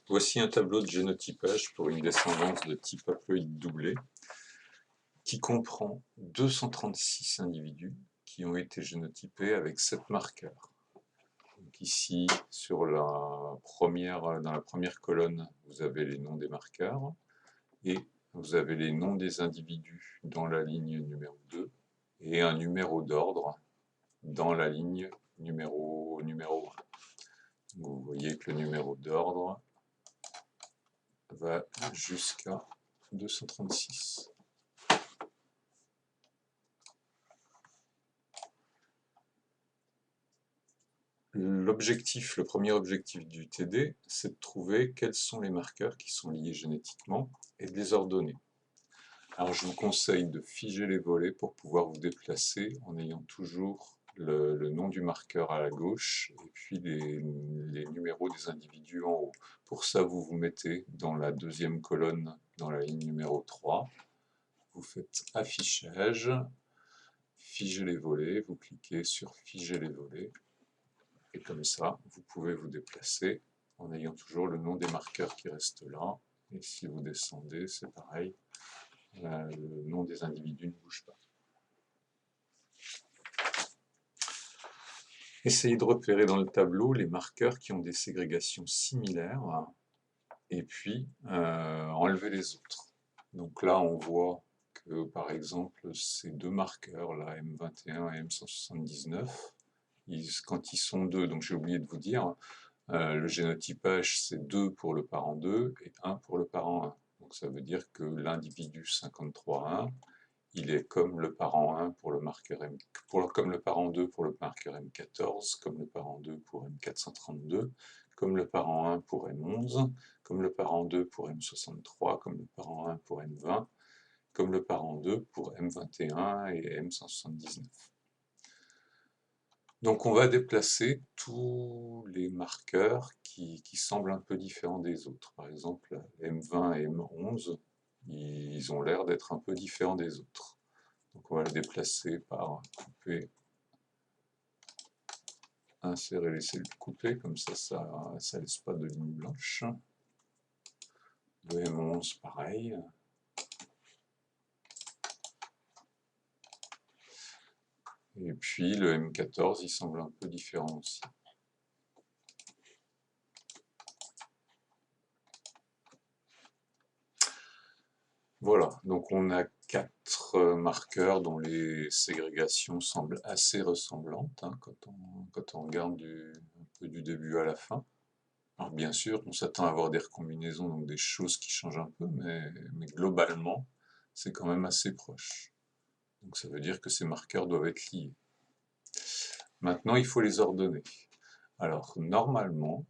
Voici un tableau de génotypage pour une descendance de type haploïde doublé qui comprend 236 individus qui ont été génotypés avec 7 marqueurs. Donc ici, dans la première colonne, vous avez les noms des marqueurs et vous avez les noms des individus dans la ligne numéro 2 et un numéro d'ordre dans la ligne numéro 1. Vous voyez que le numéro d'ordre va jusqu'à 236. Le premier objectif du TD, c'est de trouver quels sont les marqueurs qui sont liés génétiquement et de les ordonner. Alors je vous conseille de figer les volets pour pouvoir vous déplacer en ayant toujours le nom du marqueur à la gauche et puis les numéros des individus en haut. Pour ça, vous vous mettez dans la deuxième colonne, dans la ligne numéro 3. Vous faites affichage, figer les volets, vous cliquez sur figer les volets. Et comme ça, vous pouvez vous déplacer en ayant toujours le nom des marqueurs qui restent là. Et si vous descendez, c'est pareil, le nom des individus ne bouge pas. Essayez de repérer dans le tableau les marqueurs qui ont des ségrégations similaires et puis enlever les autres. Donc là, on voit que par exemple, ces deux marqueurs, là, M21 et M179, quand ils sont deux, donc j'ai oublié de vous dire, le génotypage c'est 2 pour le parent 2 et 1 pour le parent 1. Donc ça veut dire que l'individu 53.1, il est comme le parent 1 pour le marqueur comme le parent 2 pour le marqueur M14, comme le parent 2 pour M432, comme le parent 1 pour M11, comme le parent 2 pour M63, comme le parent 1 pour M20, comme le parent 2 pour M21 et M179. Donc on va déplacer tous les marqueurs qui semblent un peu différents des autres. Par exemple, M20 et M11, ils ont l'air d'être un peu différents des autres. Donc on va le déplacer par couper, insérer, laisser le couper, comme ça ne laisse pas de ligne blanche. Le M11 pareil. Et puis le M14, il semble un peu différent aussi. Voilà, donc on a 4 marqueurs dont les ségrégations semblent assez ressemblantes hein, quand on regarde un peu du début à la fin. Alors bien sûr, on s'attend à avoir des recombinaisons, donc des choses qui changent un peu, mais globalement, c'est quand même assez proche. Donc ça veut dire que ces marqueurs doivent être liés. Maintenant, il faut les ordonner. Alors normalement,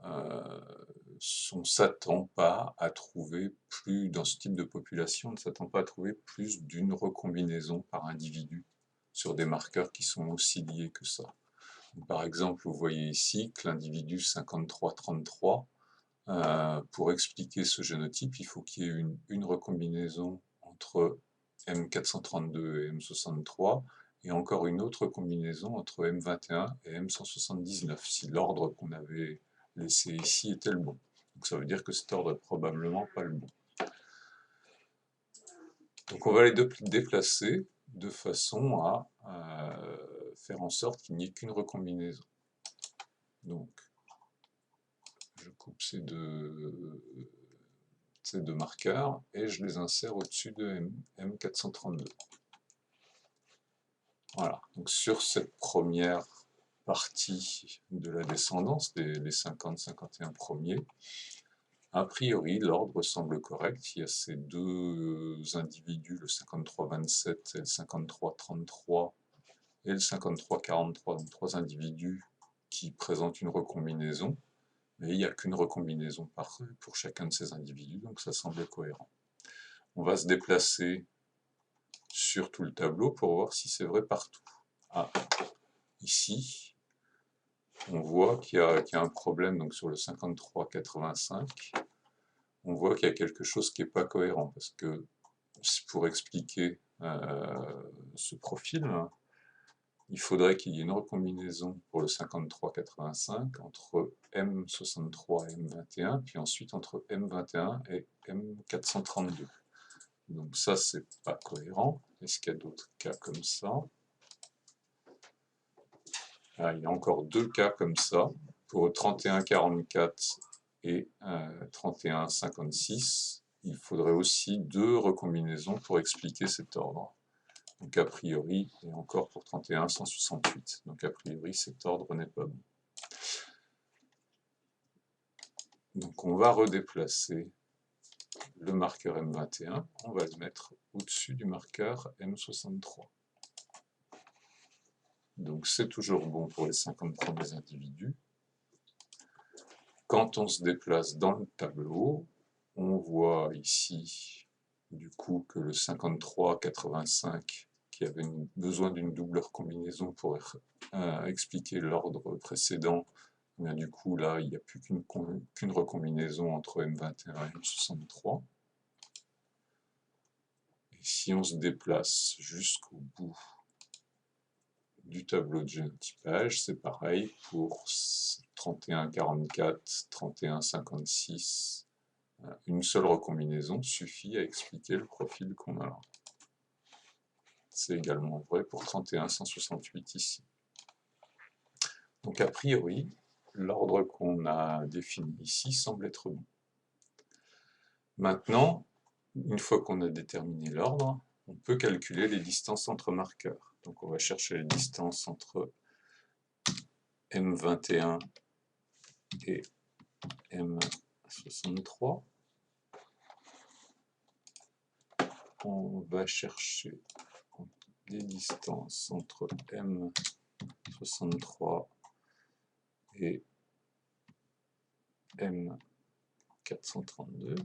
on ne s'attend pas à trouver plus, dans ce type de population, on ne s'attend pas à trouver plus d'une recombinaison par individu sur des marqueurs qui sont aussi liés que ça. Donc, par exemple, vous voyez ici que l'individu 5333, pour expliquer ce génotype, il faut qu'il y ait une recombinaison entre M432 et M63, et encore une autre combinaison entre M21 et M179, si l'ordre qu'on avait laissé ici était le bon. Donc ça veut dire que cet ordre est probablement pas le bon. Donc on va les déplacer de façon à faire en sorte qu'il n'y ait qu'une recombinaison. Donc je coupe ces deux marqueurs et je les insère au-dessus de M432. Voilà, donc sur cette première partie de la descendance, les 50-51 premiers, a priori l'ordre semble correct. Il y a ces deux individus, le 53-27 et le 53-33 et le 53-43, donc 3 individus qui présentent une recombinaison, mais il n'y a qu'une recombinaison pour chacun de ces individus, donc ça semble cohérent. On va se déplacer sur tout le tableau pour voir si c'est vrai partout. Ah, ici, on voit qu'il y a un problème donc sur le 53-85. On voit qu'il y a quelque chose qui n'est pas cohérent, parce que pour expliquer ce profil, il faudrait qu'il y ait une recombinaison pour le 5385 entre M63 et M21, puis ensuite entre M21 et M432. Donc ça, c'est pas cohérent. Est-ce qu'il y a d'autres cas comme ça? Ah, il y a encore deux cas comme ça, pour 3144 et 3156. Il faudrait aussi deux recombinaisons pour expliquer cet ordre. Donc a priori, et encore pour 31 168. Donc a priori, cet ordre n'est pas bon. Donc on va redéplacer le marqueur M21, on va le mettre au-dessus du marqueur M63. Donc c'est toujours bon pour les 50 premiers individus. Quand on se déplace dans le tableau, on voit ici du coup que le 53-85, qui avait besoin d'une double recombinaison pour expliquer l'ordre précédent, bien, du coup là il n'y a plus qu'une recombinaison entre M21 et M63. Et si on se déplace jusqu'au bout du tableau de génotypage, c'est pareil pour 31-44, 31-56. Une seule recombinaison suffit à expliquer le profil qu'on a là. C'est également vrai pour 31-168 ici. Donc a priori, l'ordre qu'on a défini ici semble être bon. Maintenant, une fois qu'on a déterminé l'ordre, on peut calculer les distances entre marqueurs. Donc on va chercher les distances entre M21 et M63. On va chercher les distances entre M63 et M432,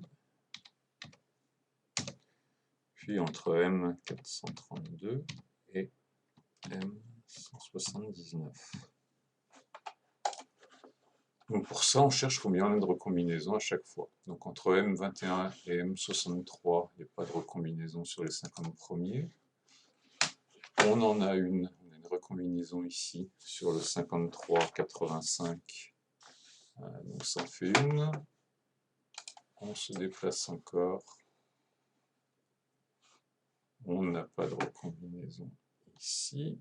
puis entre M432 et M179. Donc pour ça, on cherche combien on a de recombinaisons à chaque fois. Donc entre M21 et M63, il n'y a pas de recombinaison sur les 50 premiers. On en a une, on a une recombinaison ici sur le 53-85. Donc ça en fait une. On se déplace encore. On n'a pas de recombinaison ici.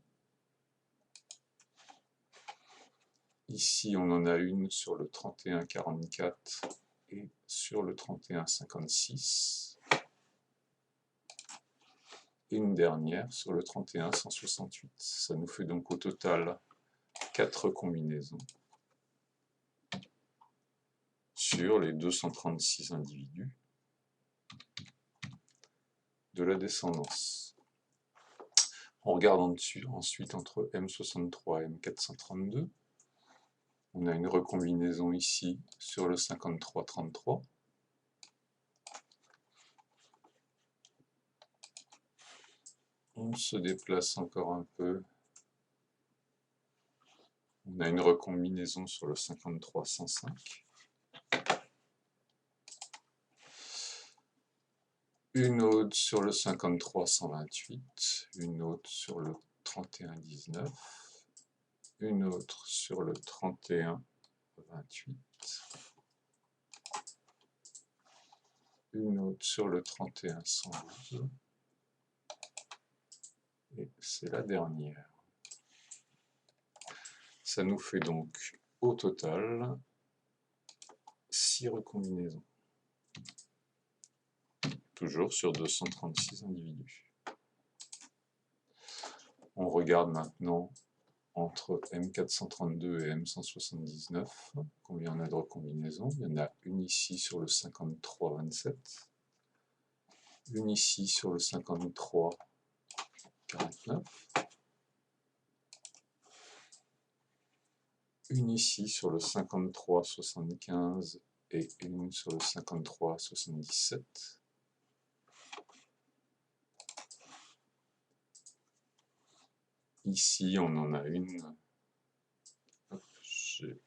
Ici, on en a une sur le 31-44 et sur le 31-56. Et une dernière sur le 31-168. Ça nous fait donc au total 4 combinaisons sur les 236 individus de la descendance. On regarde en dessus, ensuite entre M63 et M432. On a une recombinaison ici sur le 53-33. On se déplace encore un peu. On a une recombinaison sur le 53-105. Une autre sur le 53-128. Une autre sur le 31-19. Une autre sur le 31-28. Une autre sur le 31-112. Et c'est la dernière. Ça nous fait donc au total 6 recombinaisons. Toujours sur 236 individus. On regarde maintenant entre M432 et M179, combien on a de recombinaisons. Il y en a une ici sur le 53-27, une ici sur le 53-49, une ici sur le 53-75 et une sur le 53-77. Ici, on en a une. J'ai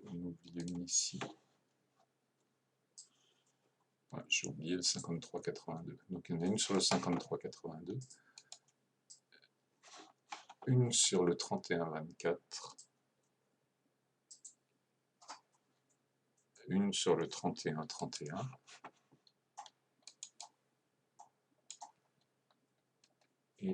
oublié une ici. Ouais, j'ai oublié le 53-82. Donc il y en a une sur le 53-82. une sur le 31-24, une sur le 31-31, et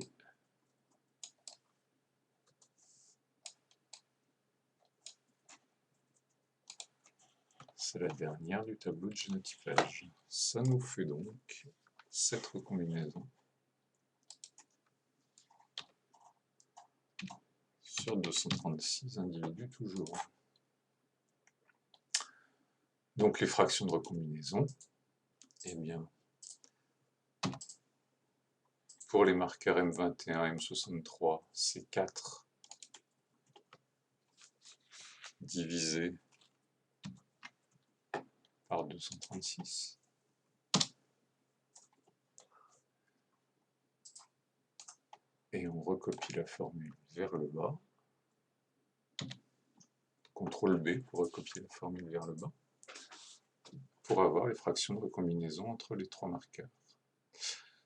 c'est la dernière du tableau de génotypage. Ça nous fait donc 7 recombinaisons sur 236 individus toujours. Donc les fractions de recombinaison, eh bien, pour les marqueurs M21, M63, c'est 4 divisé par 236. Et on recopie la formule vers le bas. CTRL B pour recopier la formule vers le bas, pour avoir les fractions de recombinaison entre les trois marqueurs.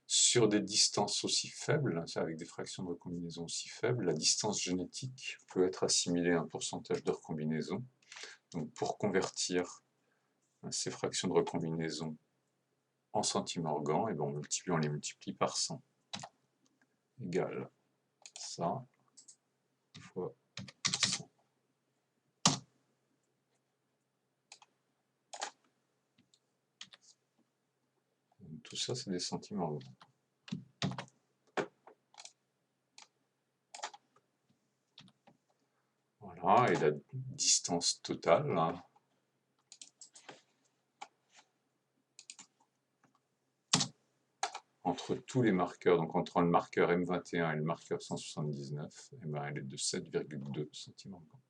Sur des distances aussi faibles, avec des fractions de recombinaison aussi faibles, la distance génétique peut être assimilée à un pourcentage de recombinaison. Donc pour convertir ces fractions de recombinaison en centimorgans, et ben on les multiplie par 100, égale ça fois 100. Donc, tout ça, c'est des centimorgans. Voilà, et la distance totale, entre tous les marqueurs, donc entre le marqueur M21 et le marqueur 179, eh ben, elle est de 7,2 centimorgans.